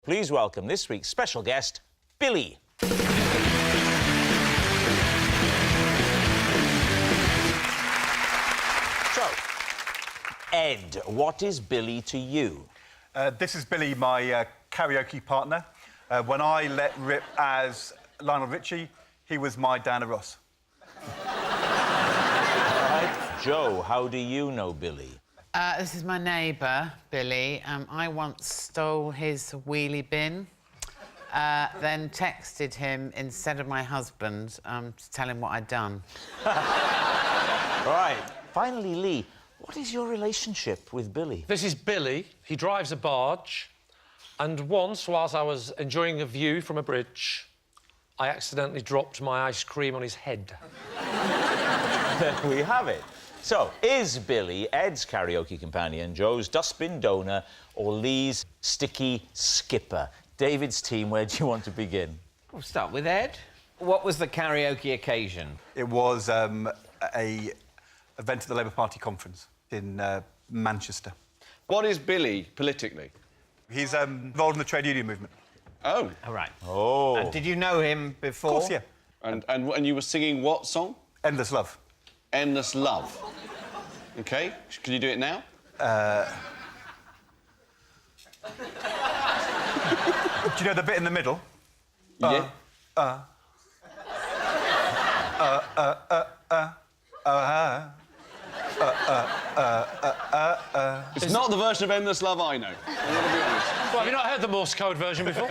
Please welcome this week's special guest, Billy. So, Ed, what is Billy to you? This is Billy, my karaoke partner. When I let rip as Lionel Ritchie, he was my Diana Ross. Joe, how do you know Billy? This is my neighbour, Billy. I once stole his wheelie bin, then texted him instead of my husband to tell him what I'd done. Right. Finally, Lee, what is your relationship with Billy? This is Billy. He drives a barge. And once, whilst I was enjoying a view from a bridge, I accidentally dropped my ice cream on his head. There we have it. So, is Billy Ed's karaoke companion, Joe's dustbin donor, or Lee's sticky skipper? David's team, where do you want to begin? We'll start with Ed. What was the karaoke occasion? It was a event at the Labour Party conference in Manchester. What is Billy politically? He's involved in the trade union movement. Oh. All right. Oh. And did you know him before? Of course, yeah. And you were singing what song? Endless Love. Endless Love. OK. Can you do it now? Do you know the bit in the middle? Yeah. It's not the version of Endless Love I know. I'm going to be honest. Well, have you not heard the Morse code version before?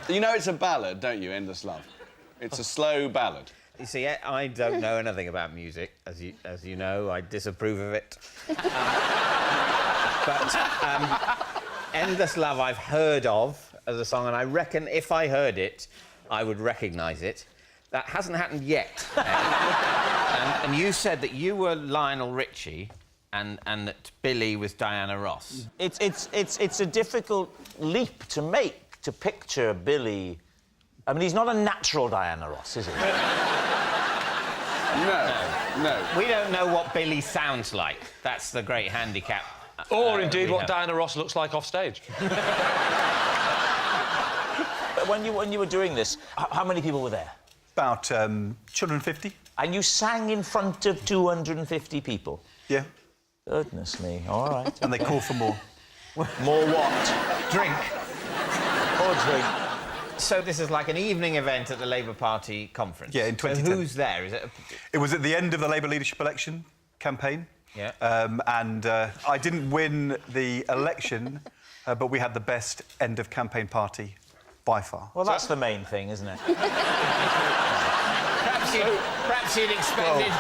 You know it's a ballad, don't you, Endless Love? It's a slow ballad. You see, I don't know anything about music, as you know. I disapprove of it. But Endless Love I've heard of as a song, and I reckon if I heard it, I would recognise it. That hasn't happened yet. And you said that you were Lionel Ritchie and that Billy was Diana Ross. It's a difficult leap to make, to picture Billy. I mean, he's not a natural Diana Ross, is he? No. We don't know what Billy sounds like. That's the great handicap. Or, indeed, what have. Diana Ross looks like off stage. But when you were doing this, how many people were there? About 250. And you sang in front of 250 people? Yeah. Goodness me, all right. And they call for more. More what? Drink. More drink. So this is like an evening event at the Labour Party conference? Yeah, in 2010. So who's there? Is it? It was at the end of the Labour leadership election campaign. Yeah. And I didn't win the election, but we had the best end-of-campaign party by far. Well, that's the main thing, isn't it? Perhaps you'd expected...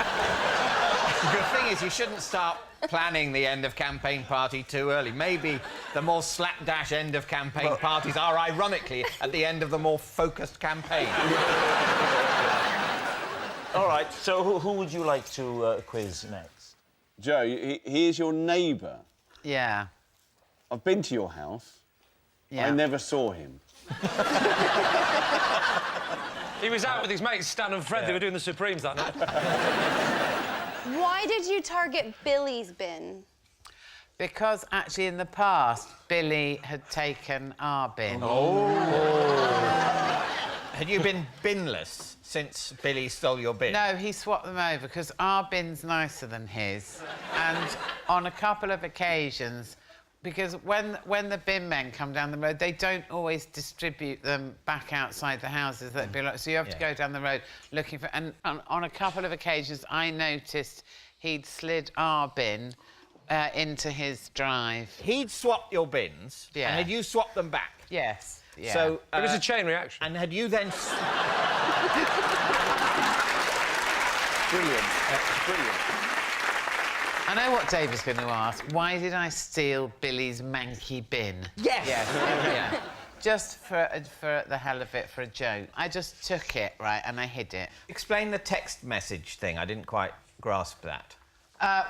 The thing is, you shouldn't start planning the end-of-campaign party too early. Maybe the more slapdash end-of-campaign parties are, ironically, at the end of the more focused campaign. All right, so who would you like to quiz next? Joe, he is your neighbour. Yeah. I've been to your house. Yeah. I never saw him. He was out with his mates, Stan and Fred. They were doing the Supremes that night. Why did you target Billy's bin? Because, actually, in the past, Billy had taken our bin. Had you been binless since Billy stole your bin? No, he swapped them over, because our bin's nicer than his. And on a couple of occasions... Because when the bin men come down the road, they don't always distribute them back outside the houses. That'd be like, so you have to go down the road looking for... And on a couple of occasions, I noticed he'd slid our bin into his drive. He'd swapped your bins, Yeah. and had you swapped them back? Yes. Yeah. So, It was a chain reaction. And had you then... Brilliant. Brilliant. I know what David's going to ask. Why did I steal Billy's manky bin? Yes! Yeah. Just for the hell of it, for a joke. I just took it, right, and I hid it. Explain the text message thing. I didn't quite grasp that.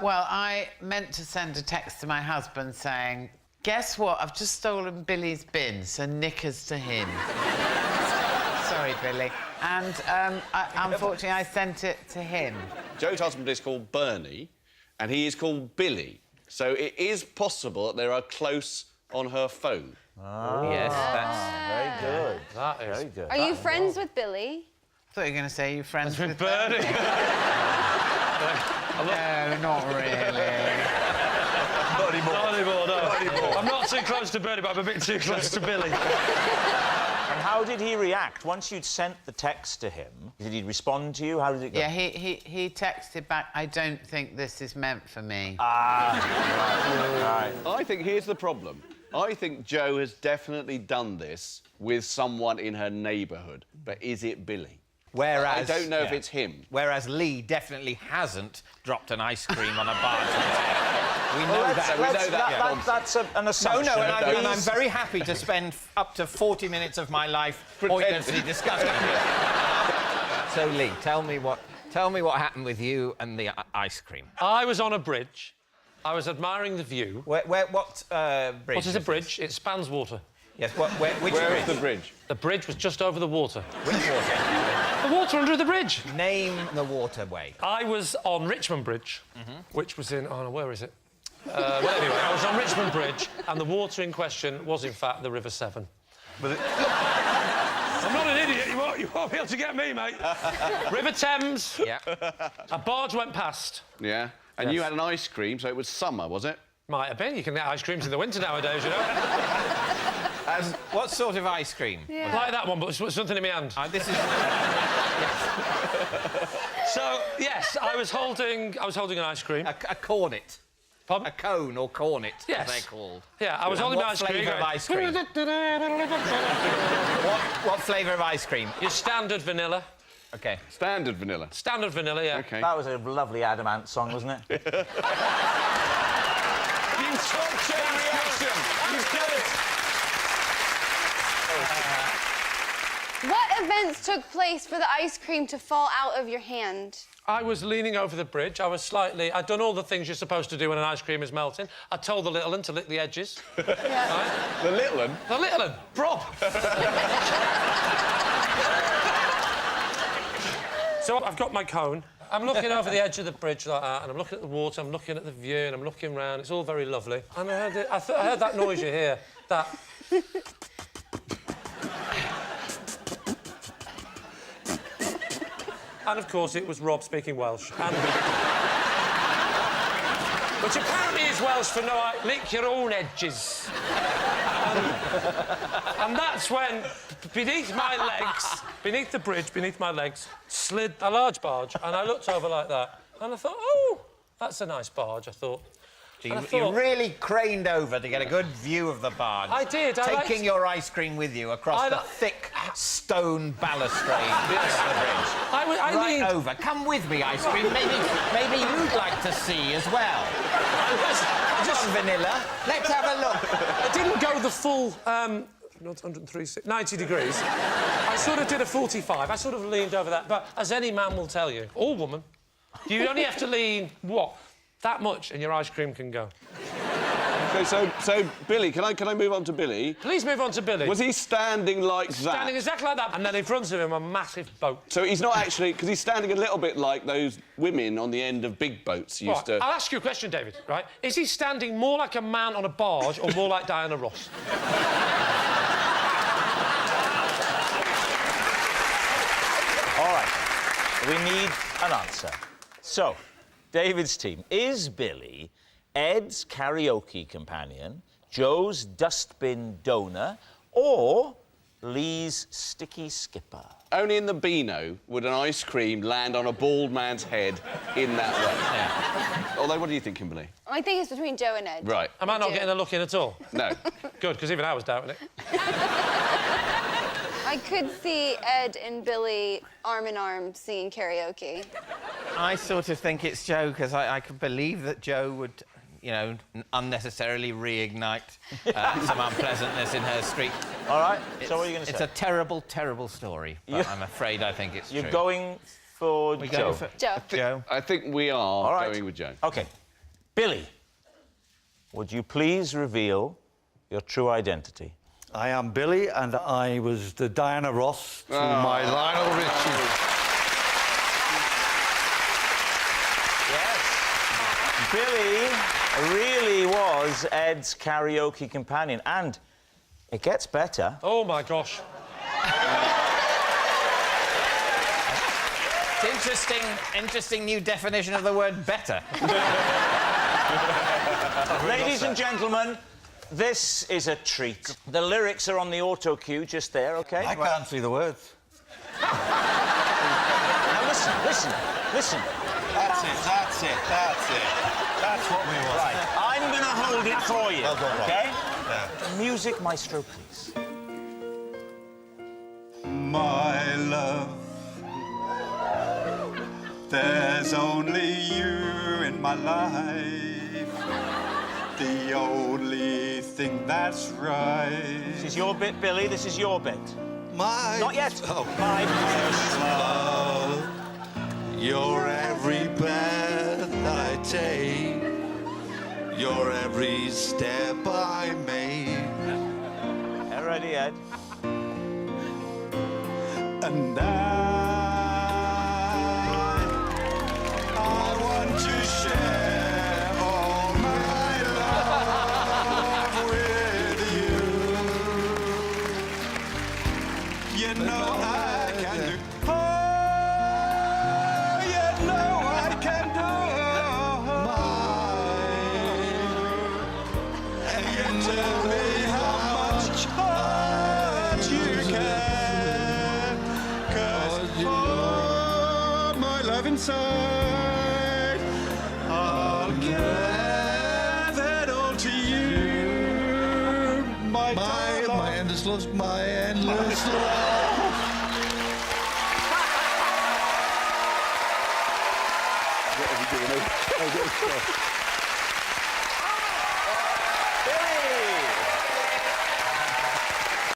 Well, I meant to send a text to my husband saying, guess what? I've just stolen Billy's bin, so knickers to him. Sorry, Billy. And unfortunately, I sent it to him. Joe's husband is called Bernie, and he is called Billy. So it is possible that they are close on her phone. Yes, that's... Very good. That is... Very good. Are you friends with Billy? I thought you were going to say you're friends with Bernie. No, not really. Not anymore. Not anymore, no. I'm not too close to Bernie, but I'm a bit too close to Billy. And how did he react? Once you'd sent the text to him, did he respond to you? How did it go? Yeah, he texted back, I don't think this is meant for me. Right. I think here's the problem. I think Jo has definitely done this with someone in her neighbourhood. But is it Billy? Whereas... I don't know if it's him. Whereas Lee definitely hasn't dropped an ice cream on a barge. We know that. we know that. That's an No, assumption. no, and I'm very happy to spend up to 40 minutes of my life pointlessly discussing it. So, Lee, tell me what happened with you and the ice cream. I was on a bridge. I was admiring the view. What bridge? What is a bridge? It spans water. Yes, which Where bridge? is the bridge? The bridge was just over the water. Which water? The water under the bridge. Name the waterway. I was on Richmond Bridge, which was in... Oh, no, where is it? Well, anyway, I was on Richmond Bridge, and the water in question was, in fact, the River Severn. I'm not an idiot. You won't be able to get me, mate. River Thames. Yeah. A barge went past. Yeah. And you had an ice cream, so it was summer, was it? Might have been. You can get ice creams in the winter nowadays, you know. What sort of ice cream? Yeah. Like that one, but with something in my hand. This is... So, yes, I was holding an ice cream. a cornet. Pardon? A cone or cornet, Yes. as they're called. Yeah, I was holding my ice cream. What flavour of ice cream? What flavour of ice cream? Your standard vanilla. OK. Standard vanilla. Standard vanilla, yeah. OK. That was a lovely Adamant song, wasn't it? You took chain reaction! You did it! What events took place for the ice cream to fall out of your hand? I was leaning over the bridge. I'd done all the things you're supposed to do when an ice cream is melting. I told the little one to lick the edges. Yeah. Right? The little one? The little one, Rob. So I've got my cone. I'm looking over the edge of the bridge like that, and I'm looking at the water, I'm looking at the view, and I'm looking round. It's all very lovely. And I heard that noise you hear, that... And, of course, it was Rob speaking Welsh. And... Which apparently is Welsh for no, lick your own edges. And that's when, beneath my legs, beneath the bridge, beneath my legs, slid a large barge, and I looked over like that, and I thought, oh, that's a nice barge, I thought. So you really craned over to get a good view of the barge. I did. Taking your ice cream with you across the thick stone balustrade of the bridge. I leaned... over. Come with me, ice cream. Maybe you'd like to see as well. Just vanilla. Let's have a look. I didn't go the full, not 103, 90 degrees. I sort of did a 45. I sort of leaned over that. But as any man will tell you, or woman, you only have to lean, what? That much, and your ice cream can go. OK, so Billy, can I move on to Billy? Please move on to Billy. Was he standing like that? Standing exactly like that, and then in front of him a massive boat. So he's not actually... Because he's standing a little bit like those women on the end of big boats used to... I'll ask you a question, David, right? Is he standing more like a man on a barge or more like Diana Ross? All right. We need an answer. So, David's team. Is Billy Ed's karaoke companion, Joe's dustbin donor, or Lee's sticky skipper? Only in the Beano would an ice cream land on a bald man's head in that way. Yeah. Although, what do you think, Kimberly? I think it's between Joe and Ed. Right. Am I not getting a look in at all? No. Good, because even I was doubting it. I could see Ed and Billy arm in arm singing karaoke. I sort of think it's Joe, because I could believe that Joe would, you know, unnecessarily reignite some unpleasantness in her streak. All right, so what are you going to say? It's a terrible, terrible story, but I'm afraid I think it's You're true. going for We're Joe? going for Joe. I think we are All right. going with Joe. OK. Billy, would you please reveal your true identity? I am Billy, and I was the Diana Ross to my Lionel Ritchie. Yes. Billy really was Ed's karaoke companion. And it gets better. Oh, my gosh. It's interesting new definition of the word better. Ladies and gentlemen, this is a treat. The lyrics are on the auto cue just there, OK? I can't see the words. Now listen. That's it. That's what we want. Right, I'm going to hold it for you, Well done, Rob. OK? Yeah. Music maestro, please. My love, there's only you in my life. The only thing that's right. This is your bit, Billy. This is your bit. My... Not yet. Oh. My first love, you're every breath I take, you're every step I make. Ready, Ed? And I want to share all my love with you. You know I can do. Oh, you know I can do. And you tell me how much heart you can. 'Cause all my love inside, I'll give it all to you. My endless love, my endless love.